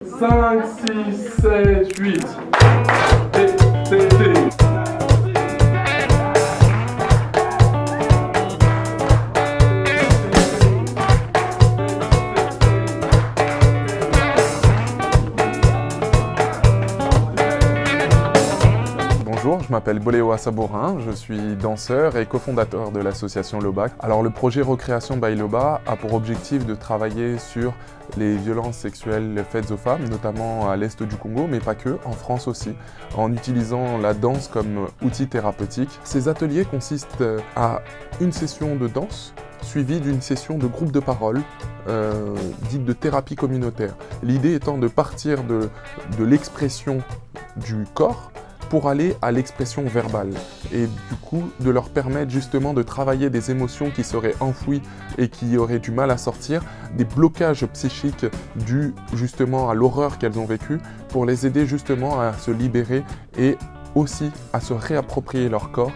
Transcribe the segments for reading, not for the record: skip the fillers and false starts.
5, 6, 7, 8. Bonjour, je m'appelle Boléoa Sabourin, je suis danseur et cofondateur de l'association Loba. Alors le projet Recréation by Loba a pour objectif de travailler sur les violences sexuelles faites aux femmes, notamment à l'est du Congo, mais pas que, en France aussi, en utilisant la danse comme outil thérapeutique. Ces ateliers consistent à une session de danse suivie d'une session de groupe de parole, dite de thérapie communautaire. L'idée étant de partir de l'expression du corps pour aller à l'expression verbale et du coup de leur permettre justement de travailler des émotions qui seraient enfouies et qui auraient du mal à sortir, des blocages psychiques dus justement à l'horreur qu'elles ont vécue, pour les aider justement à se libérer et aussi à se réapproprier leur corps.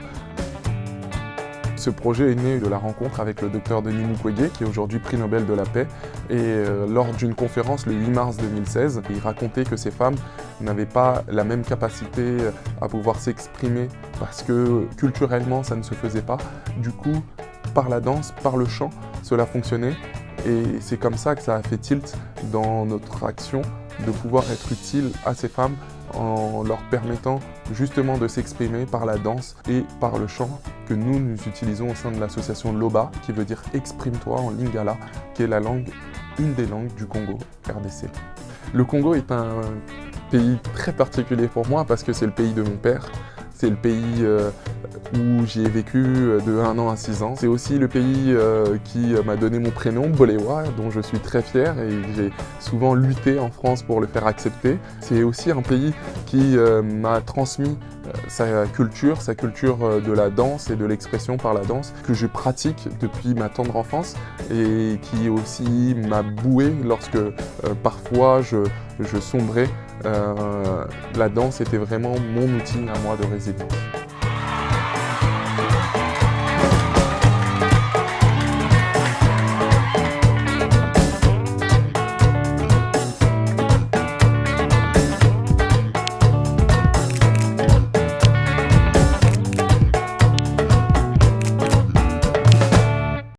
Ce projet est né de la rencontre avec le docteur Denis Mukwege, qui est aujourd'hui prix Nobel de la paix, et lors d'une conférence le 8 mars 2016, il racontait que ces femmes n'avaient pas la même capacité à pouvoir s'exprimer parce que culturellement ça ne se faisait pas. Du coup, par la danse, par le chant, cela fonctionnait et c'est comme ça que ça a fait tilt dans notre action de pouvoir être utile à ces femmes en leur permettant justement de s'exprimer par la danse et par le chant que nous utilisons au sein de l'association Loba, qui veut dire exprime-toi en lingala, qui est la langue, une des langues du Congo, RDC. Le Congo est un pays très particulier pour moi parce que c'est le pays de mon père. C'est le pays où j'y ai vécu de 1 an à 6 ans. C'est aussi le pays qui m'a donné mon prénom, Boléoa, dont je suis très fier et j'ai souvent lutté en France pour le faire accepter. C'est aussi un pays qui m'a transmis sa culture de la danse et de l'expression par la danse, que je pratique depuis ma tendre enfance et qui aussi m'a boué lorsque parfois je sombrais. La danse était vraiment mon outil à moi de résilience.